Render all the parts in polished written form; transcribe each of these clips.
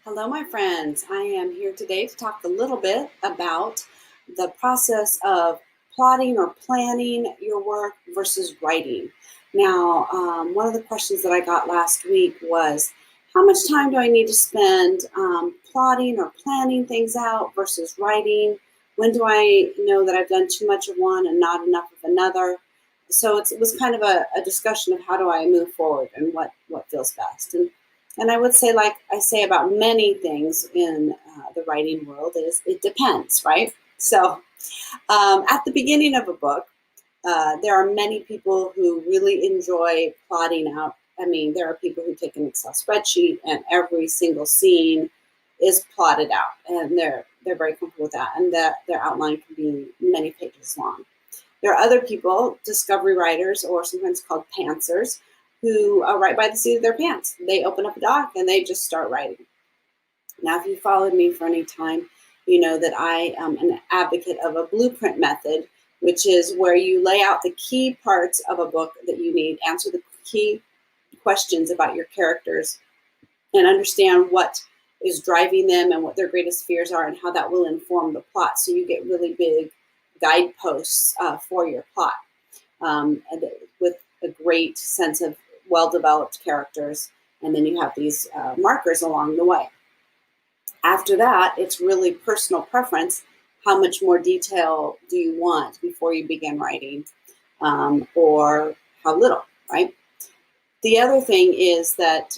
Hello, my friends. I am here today to talk a little bit about the process of plotting or planning your work versus writing. Now, one of the questions that I got last week was how much time do I need to spend plotting or planning things out versus writing? When do I know that I've done too much of one and not enough of another? So it was kind of a discussion of how do I move forward and what feels best. And I would say, like I say about many things in the writing world, is it depends, right? So at the beginning of a book, there are many people who really enjoy plotting out. I mean, there are people who take an Excel spreadsheet and every single scene is plotted out, and they're very comfortable with that, and that their outline can be many pages long. There are other people, discovery writers, or sometimes called pantsers, who write by the seat of their pants. They open up a doc and they just start writing. Now, if you followed me for any time, you know that I am an advocate of a blueprint method, which is where you lay out the key parts of a book that you need, answer the key questions about your characters, and understand what is driving them and what their greatest fears are and how that will inform the plot. So you get really big guideposts for your plot, with a great sense of well-developed characters, and then you have these markers along the way. After that, it's really personal preference. How much more detail do you want before you begin writing, or how little, right? The other thing is that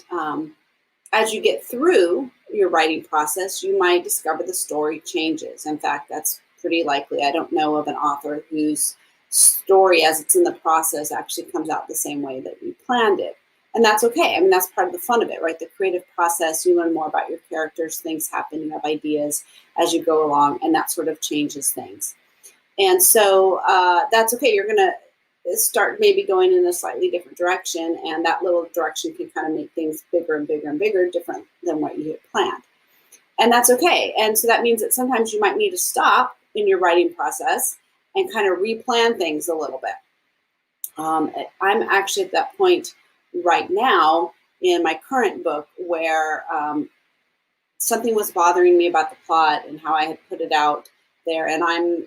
as you get through your writing process, you might discover the story changes. In fact, that's pretty likely. I don't know of an author whose story as it's in the process actually comes out the same way that you planned it. And that's okay. I mean, that's part of the fun of it, right? The creative process, you learn more about your characters, things happen, you have ideas as you go along, and that sort of changes things. And so that's okay. You're going to start maybe going in a slightly different direction, and that little direction can kind of make things bigger and bigger and bigger, different than what you had planned. And that's okay. And so that means that sometimes you might need to stop in your writing process and kind of replan things a little bit. I'm actually at that point right now in my current book where something was bothering me about the plot and how I had put it out there. And I'm,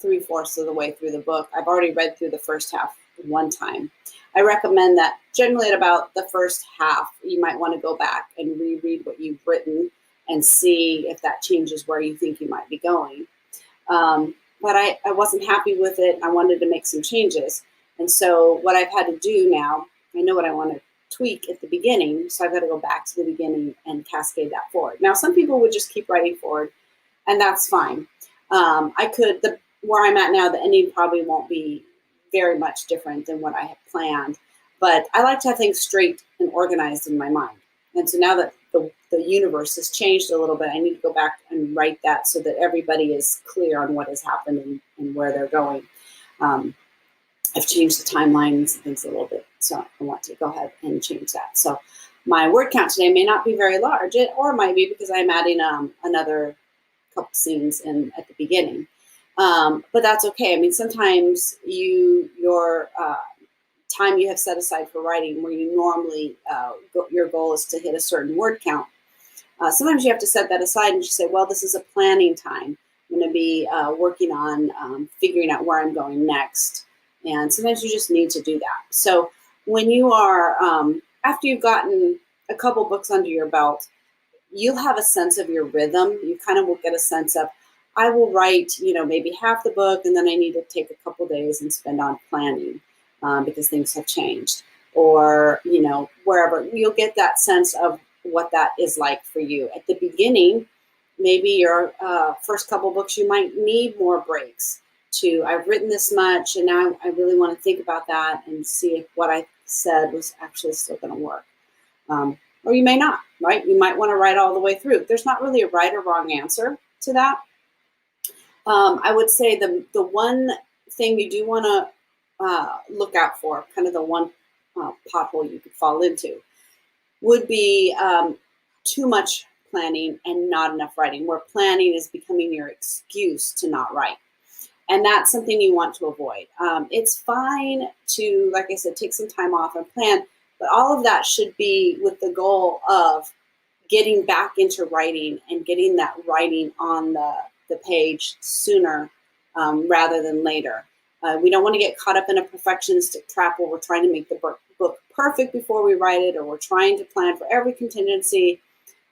3/4 of the way through the book. I've already read through the first half one time. I recommend that generally at about the first half, you might want to go back and reread what you've written and see if that changes where you think you might be going. But I wasn't happy with it. I wanted to make some changes. And so what I've had to do now, I know what I want to tweak at the beginning, so I've got to go back to the beginning and cascade that forward. Now, some people would just keep writing forward, and that's fine. Where I'm at now, the ending probably won't be very much different than what I had planned, but I like to have things straight and organized in my mind. And so now that the universe has changed a little bit, I need to go back and write that so that everybody is clear on what has happened and where they're going. I've changed the timelines and things a little bit, so I want to go ahead and change that. So my word count today may not be very large, or it might be because I'm adding another couple scenes in at the beginning. But that's okay. I mean, sometimes your time you have set aside for writing, where you normally your goal is to hit a certain word count. Sometimes you have to set that aside and just say, well, this is a planning time. I'm going to be working on figuring out where I'm going next. And sometimes you just need to do that. So when you are, after you've gotten a couple books under your belt, you'll have a sense of your rhythm. You kind of will get a sense of, I will write, maybe half the book, and then I need to take a couple days and spend on planning because things have changed. Or, wherever, you'll get that sense of what that is like for you. At the beginning, maybe your first couple books, you might need more breaks to, I've written this much, and now I really want to think about that and see if what I said was actually still going to work. Or you may not, right? You might want to write all the way through. There's not really a right or wrong answer to that. I would say the one thing you do want to look out for, kind of the one pothole you could fall into, would be too much planning and not enough writing, where planning is becoming your excuse to not write. And that's something you want to avoid. It's fine to, like I said, take some time off and plan, but all of that should be with the goal of getting back into writing and getting that writing on the page sooner rather than later. We don't want to get caught up in a perfectionistic trap where we're trying to make the book perfect before we write it, or we're trying to plan for every contingency.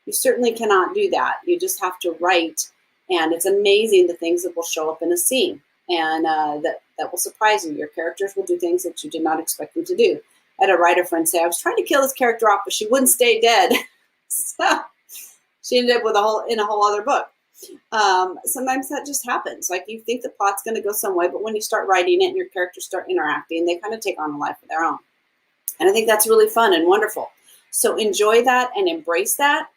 You certainly cannot do that. You just have to write, and it's amazing the things that will show up in a scene, and that will surprise you. Your characters will do things that you did not expect them to do. I had a writer friend say, I was trying to kill this character off, but she wouldn't stay dead. So she ended up with in a whole other book. Sometimes that just happens. Like, you think the plot's going to go some way, but when you start writing it and your characters start interacting, they kind of take on a life of their own. And I think that's really fun and wonderful. So enjoy that and embrace that,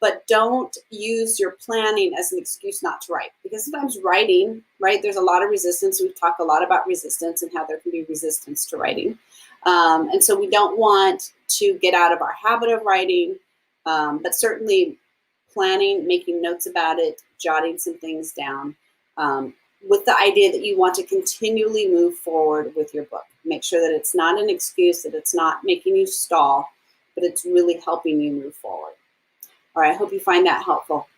but don't use your planning as an excuse not to write. Because sometimes writing, right, there's a lot of resistance. We talk a lot about resistance and how there can be resistance to writing. And so we don't want to get out of our habit of writing, but certainly planning, making notes about it, jotting some things down, with the idea that you want to continually move forward with your book. Make sure that it's not an excuse, that it's not making you stall, but it's really helping you move forward. All right, I hope you find that helpful.